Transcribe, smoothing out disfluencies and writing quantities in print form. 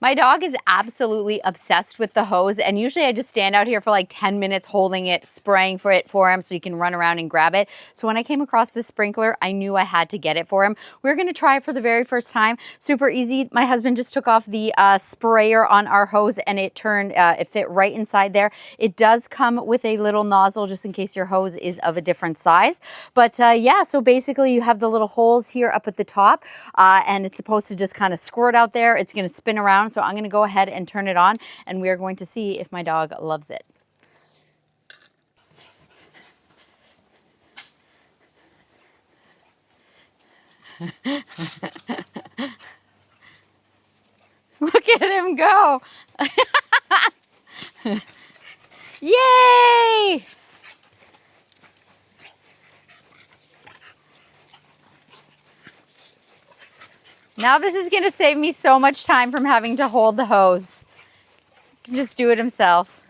My dog is absolutely obsessed with the hose, and usually I just stand out here for like 10 minutes holding it, spraying for him so he can run around and grab it. So when I came across this sprinkler, I knew I had to get it for him. We're gonna try it for the very first time. Super easy. My husband just took off the sprayer on our hose and it turned, it fit right inside there. It does come with a little nozzle just in case your hose is of a different size. But yeah, so basically you have the little holes here up at the top and it's supposed to just kind of squirt out there. It's gonna spin around. So I'm going to go ahead and turn it on and we are going to see if my dog loves it. Look at him go. Yay! Now this is going to save me so much time from having to hold the hose. He can just do it himself.